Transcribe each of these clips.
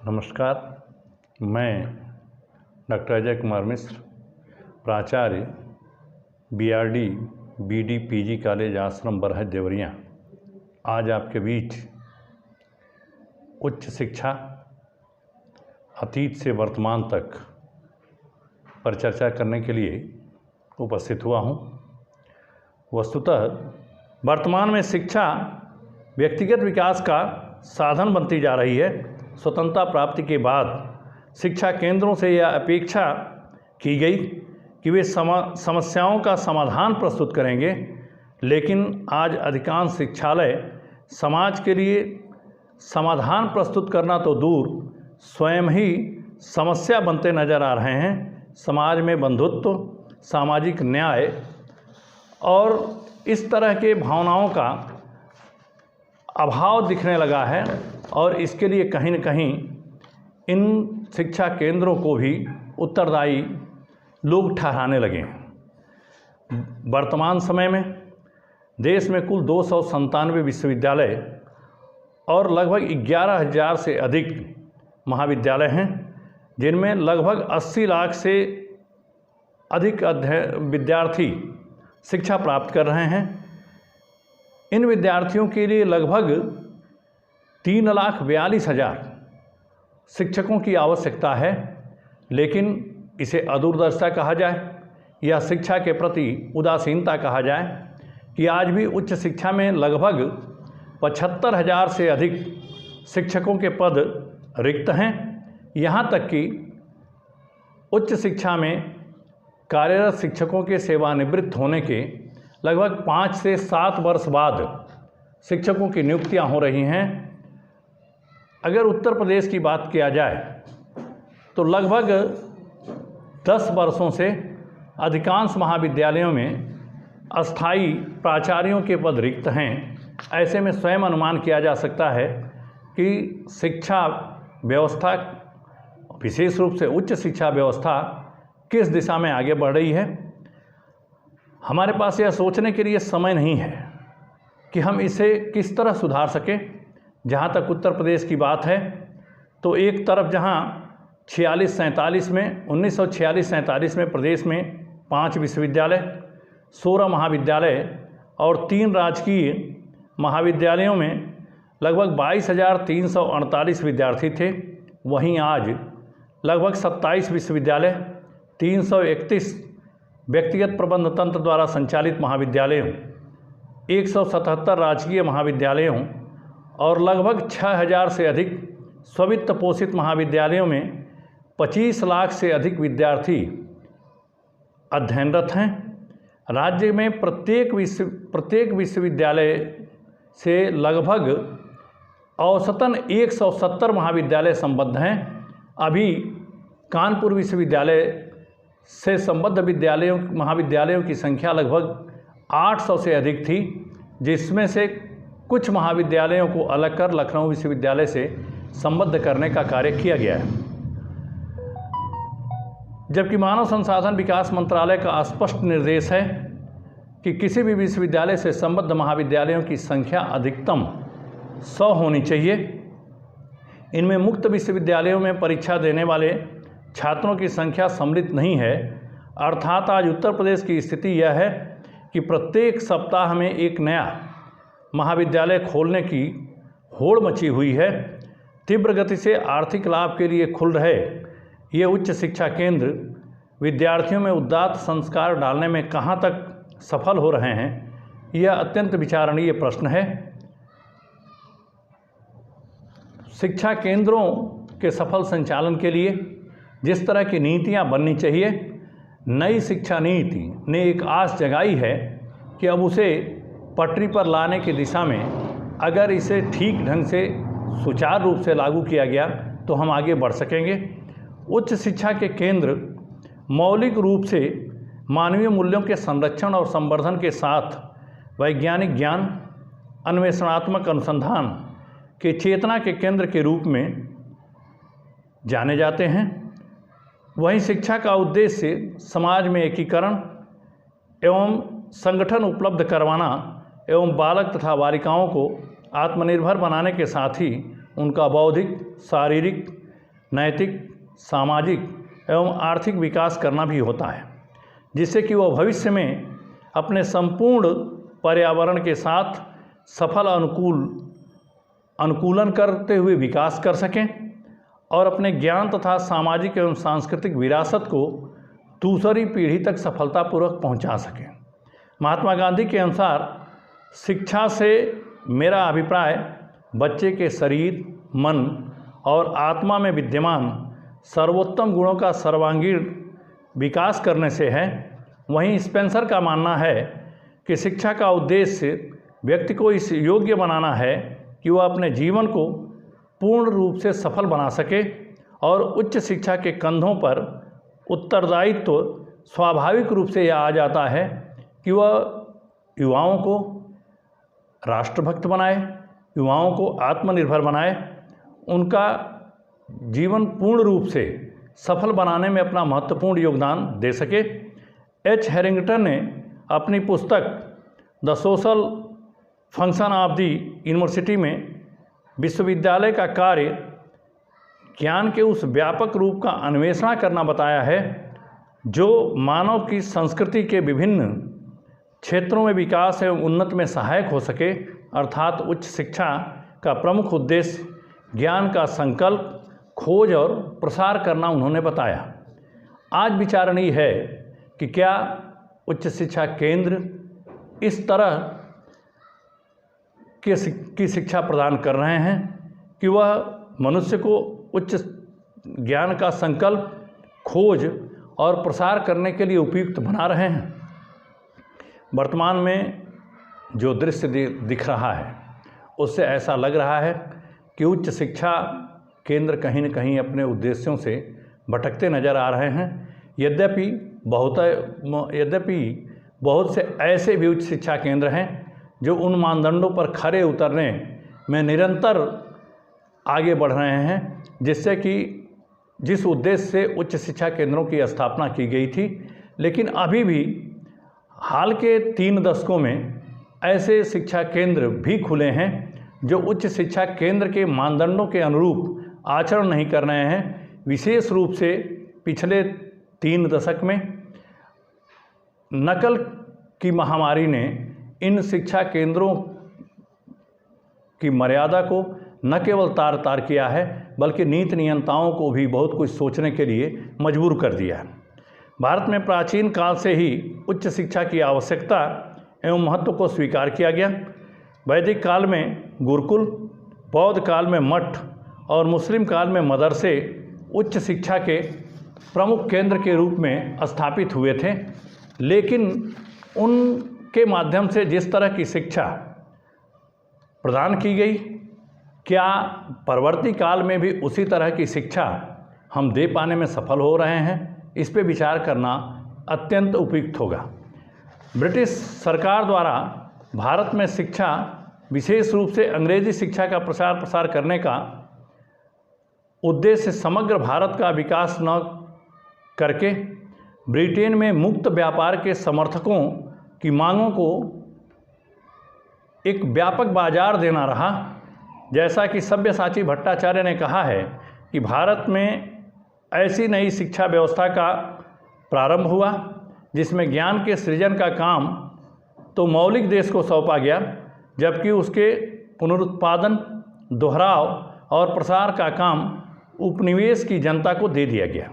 नमस्कार, मैं डॉक्टर अजय कुमार मिश्र, प्राचार्य बीआरडी बीडी पीजी कॉलेज आश्रम बरहज देवरिया, आज आपके बीच उच्च शिक्षा अतीत से वर्तमान तक पर चर्चा करने के लिए उपस्थित हुआ हूँ। वस्तुतः वर्तमान में शिक्षा व्यक्तिगत विकास का साधन बनती जा रही है। स्वतंत्रता प्राप्ति के बाद शिक्षा केंद्रों से यह अपेक्षा की गई कि वे समस्याओं का समाधान प्रस्तुत करेंगे, लेकिन आज अधिकांश शिक्षालय समाज के लिए समाधान प्रस्तुत करना तो दूर, स्वयं ही समस्या बनते नजर आ रहे हैं। समाज में बंधुत्व, सामाजिक न्याय और इस तरह के भावनाओं का अभाव दिखने लगा है और इसके लिए कहीं न कहीं इन शिक्षा केंद्रों को भी उत्तरदायी लोग ठहराने लगे हैं। वर्तमान समय में देश में कुल 297 विश्वविद्यालय और लगभग 11,000 से अधिक महाविद्यालय हैं, जिनमें लगभग 80 लाख से अधिक विद्यार्थी शिक्षा प्राप्त कर रहे हैं। इन विद्यार्थियों के लिए लगभग 3,42,000 शिक्षकों की आवश्यकता है, लेकिन इसे अदूरदर्शिता कहा जाए या शिक्षा के प्रति उदासीनता कहा जाए कि आज भी उच्च शिक्षा में लगभग 75,000 से अधिक शिक्षकों के पद रिक्त हैं। यहाँ तक कि उच्च शिक्षा में कार्यरत शिक्षकों के सेवानिवृत्त होने के लगभग 5 से 7 वर्ष बाद शिक्षकों की नियुक्तियां हो रही हैं। अगर उत्तर प्रदेश की बात किया जाए तो लगभग 10 वर्षों से अधिकांश महाविद्यालयों में अस्थायी प्राचार्यों के पद रिक्त हैं। ऐसे में स्वयं अनुमान किया जा सकता है कि शिक्षा व्यवस्था, विशेष रूप से उच्च शिक्षा व्यवस्था, किस दिशा में आगे बढ़ रही है। हमारे पास यह सोचने के लिए समय नहीं है कि हम इसे किस तरह सुधार सकें। जहाँ तक उत्तर प्रदेश की बात है तो एक तरफ जहाँ 1946-47 में प्रदेश में 5 विश्वविद्यालय, 16 महाविद्यालय और 3 राजकीय महाविद्यालयों में लगभग 22,348 विद्यार्थी थे, वहीं आज लगभग 27 विश्वविद्यालय, 331 व्यक्तिगत प्रबंध तंत्र द्वारा संचालित महाविद्यालयों, 177 राजकीय महाविद्यालयों और लगभग 6,000 से अधिक स्व-वित्त पोषित महाविद्यालयों में 25 लाख से अधिक विद्यार्थी अध्ययनरत हैं। राज्य में प्रत्येक विश्वविद्यालय से लगभग औसतन 170 महाविद्यालय संबद्ध हैं। अभी कानपुर विश्वविद्यालय से संबद्ध महाविद्यालयों की संख्या लगभग 800 से अधिक थी, जिसमें से कुछ महाविद्यालयों को अलग कर लखनऊ विश्वविद्यालय से संबद्ध करने का कार्य किया गया है। जबकि मानव संसाधन विकास मंत्रालय का स्पष्ट निर्देश है कि किसी भी विश्वविद्यालय से संबद्ध महाविद्यालयों की संख्या अधिकतम 100 होनी चाहिए। इनमें मुक्त विश्वविद्यालयों में परीक्षा देने वाले छात्रों की संख्या सम्मिलित नहीं है। अर्थात आज उत्तर प्रदेश की स्थिति यह है कि प्रत्येक सप्ताह में एक नया महाविद्यालय खोलने की होड़ मची हुई है। तीव्र गति से आर्थिक लाभ के लिए खुल रहे ये उच्च शिक्षा केंद्र विद्यार्थियों में उदात्त संस्कार डालने में कहाँ तक सफल हो रहे हैं, यह अत्यंत विचारणीय प्रश्न है। शिक्षा केंद्रों के सफल संचालन के लिए जिस तरह की नीतियां बननी चाहिए, नई शिक्षा नीति ने एक आस जगाई है कि अब उसे पटरी पर लाने की दिशा में अगर इसे ठीक ढंग से सुचारू रूप से लागू किया गया तो हम आगे बढ़ सकेंगे। उच्च शिक्षा के केंद्र मौलिक रूप से मानवीय मूल्यों के संरक्षण और संवर्धन के साथ वैज्ञानिक ज्ञान, अन्वेषणात्मक अनुसंधान के चेतना के केंद्र के रूप में जाने जाते हैं। वहीं शिक्षा का उद्देश्य समाज में एकीकरण एवं संगठन उपलब्ध करवाना एवं बालक तथा बालिकाओं को आत्मनिर्भर बनाने के साथ ही उनका बौद्धिक, शारीरिक नैतिक, सामाजिक एवं आर्थिक विकास करना भी होता है, जिससे कि वह भविष्य में अपने संपूर्ण पर्यावरण के साथ सफल अनुकूलन करते हुए विकास कर सकें और अपने ज्ञान तथा सामाजिक एवं सांस्कृतिक विरासत को दूसरी पीढ़ी तक सफलतापूर्वक पहुंचा सकें। महात्मा गांधी के अनुसार शिक्षा से मेरा अभिप्राय बच्चे के शरीर, मन और आत्मा में विद्यमान सर्वोत्तम गुणों का सर्वांगीण विकास करने से है। वहीं स्पेंसर का मानना है कि शिक्षा का उद्देश्य व्यक्ति को इस योग्य बनाना है कि वह अपने जीवन को पूर्ण रूप से सफल बना सके और उच्च शिक्षा के कंधों पर उत्तरदायित्व स्वाभाविक रूप से यह आ जाता है कि वह युवाओं को राष्ट्रभक्त बनाए, युवाओं को आत्मनिर्भर बनाए, उनका जीवन पूर्ण रूप से सफल बनाने में अपना महत्वपूर्ण योगदान दे सके। एच हैरिंगटन ने अपनी पुस्तक the social function of the university में विश्वविद्यालय का कार्य ज्ञान के उस व्यापक रूप का अन्वेषण करना बताया है जो मानव की संस्कृति के विभिन्न क्षेत्रों में विकास एवं उन्नति में सहायक हो सके। अर्थात उच्च शिक्षा का प्रमुख उद्देश्य ज्ञान का संकल्प, खोज और प्रसार करना उन्होंने बताया। आज विचारणीय है कि क्या उच्च शिक्षा केंद्र इस तरह की शिक्षा प्रदान कर रहे हैं कि वह मनुष्य को उच्च ज्ञान का संकल्प, खोज और प्रसार करने के लिए उपयुक्त बना रहे हैं। वर्तमान में जो दृश्य दिख रहा है उससे ऐसा लग रहा है कि उच्च शिक्षा केंद्र कहीं न कहीं अपने उद्देश्यों से भटकते नज़र आ रहे हैं। यद्यपि बहुत से ऐसे भी उच्च शिक्षा केंद्र हैं जो उन मानदंडों पर खरे उतरने में निरंतर आगे बढ़ रहे हैं जिससे कि जिस उद्देश्य से उच्च शिक्षा केंद्रों की स्थापना की गई थी। लेकिन अभी भी हाल के 3 दशकों में ऐसे शिक्षा केंद्र भी खुले हैं जो उच्च शिक्षा केंद्र के मानदंडों के अनुरूप आचरण नहीं कर रहे हैं। विशेष रूप से पिछले 3 दशक में नकल की महामारी ने इन शिक्षा केंद्रों की मर्यादा को न केवल तार तार किया है बल्कि नीति नियंताओं को भी बहुत कुछ सोचने के लिए मजबूर कर दिया है। भारत में प्राचीन काल से ही उच्च शिक्षा की आवश्यकता एवं महत्व को स्वीकार किया गया। वैदिक काल में गुरुकुल, बौद्ध काल में मठ और मुस्लिम काल में मदरसे उच्च शिक्षा के प्रमुख केंद्र के रूप में स्थापित हुए थे। लेकिन उनके माध्यम से जिस तरह की शिक्षा प्रदान की गई, क्या परवर्ती काल में भी उसी तरह की शिक्षा हम दे पाने में सफल हो रहे हैं? इस पे विचार करना अत्यंत उपयुक्त होगा। ब्रिटिश सरकार द्वारा भारत में शिक्षा, विशेष रूप से अंग्रेजी शिक्षा का प्रचार प्रसार करने का उद्देश्य समग्र भारत का विकास न करके ब्रिटेन में मुक्त व्यापार के समर्थकों की मांगों को एक व्यापक बाजार देना रहा। जैसा कि सब्यसाची भट्टाचार्य ने कहा है कि भारत में ऐसी नई शिक्षा व्यवस्था का प्रारंभ हुआ जिसमें ज्ञान के सृजन का काम तो मौलिक देश को सौंपा गया, जबकि उसके पुनरुत्पादन, दोहराव और प्रसार का काम उपनिवेश की जनता को दे दिया गया।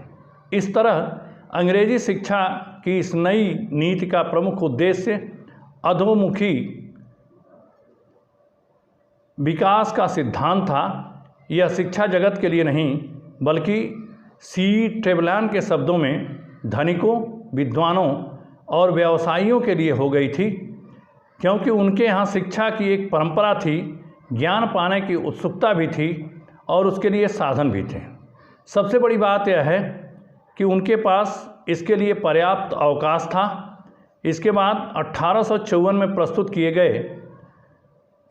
इस तरह अंग्रेजी शिक्षा की इस नई नीति का प्रमुख उद्देश्य अधोमुखी विकास का सिद्धांत था। यह शिक्षा जगत के लिए नहीं बल्कि सी ट्रेवलान के शब्दों में धनिकों, विद्वानों और व्यवसायियों के लिए हो गई थी, क्योंकि उनके यहाँ शिक्षा की एक परंपरा थी, ज्ञान पाने की उत्सुकता भी थी और उसके लिए साधन भी थे। सबसे बड़ी बात यह है कि उनके पास इसके लिए पर्याप्त अवकाश था। इसके बाद 1854 में प्रस्तुत किए गए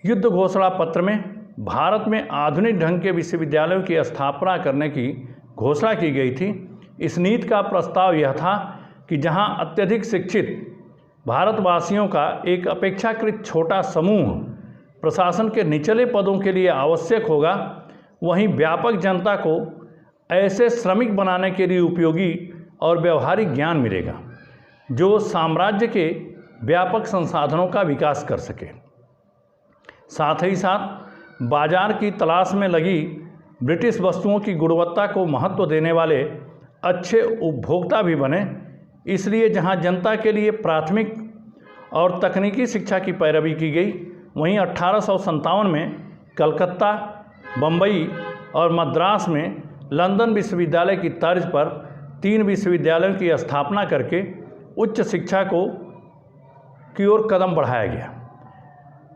युद्ध घोषणा पत्र में भारत में आधुनिक ढंग के विश्वविद्यालयों की स्थापना करने की घोषणा की गई थी। इस नीति का प्रस्ताव यह था कि जहां अत्यधिक शिक्षित भारतवासियों का एक अपेक्षाकृत छोटा समूह प्रशासन के निचले पदों के लिए आवश्यक होगा, वहीं व्यापक जनता को ऐसे श्रमिक बनाने के लिए उपयोगी और व्यवहारिक ज्ञान मिलेगा जो साम्राज्य के व्यापक संसाधनों का विकास कर सके। साथ ही साथ बाजार की तलाश में लगी ब्रिटिश वस्तुओं की गुणवत्ता को महत्व देने वाले अच्छे उपभोक्ता भी बने। इसलिए जहां जनता के लिए प्राथमिक और तकनीकी शिक्षा की पैरवी की गई, वहीं 1857 में कलकत्ता, बम्बई और मद्रास में लंदन विश्वविद्यालय की तर्ज पर 3 विश्वविद्यालयों की स्थापना करके उच्च शिक्षा की ओर कदम बढ़ाया गया।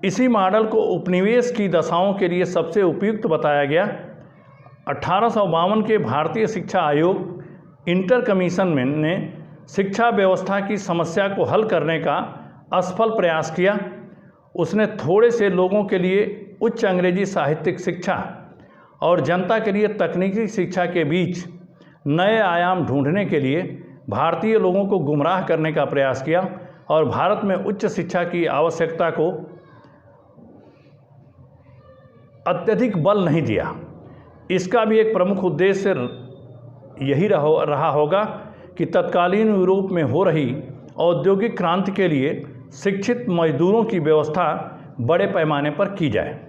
इसी मॉडल को उपनिवेश की दशाओं के लिए सबसे उपयुक्त बताया गया। 1852 के भारतीय शिक्षा आयोग इंटर कमीशन ने शिक्षा व्यवस्था की समस्या को हल करने का असफल प्रयास किया। उसने थोड़े से लोगों के लिए उच्च अंग्रेजी साहित्यिक शिक्षा और जनता के लिए तकनीकी शिक्षा के बीच नए आयाम ढूंढने के लिए भारतीय लोगों को गुमराह करने का प्रयास किया और भारत में उच्च शिक्षा की आवश्यकता को अत्यधिक बल नहीं दिया। इसका भी एक प्रमुख उद्देश्य यही रहा होगा कि तत्कालीन यूरोप में हो रही औद्योगिक क्रांति के लिए शिक्षित मजदूरों की व्यवस्था बड़े पैमाने पर की जाए।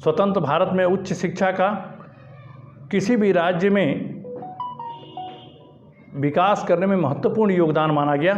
स्वतंत्र भारत में उच्च शिक्षा का किसी भी राज्य में विकास करने में महत्वपूर्ण योगदान माना गया।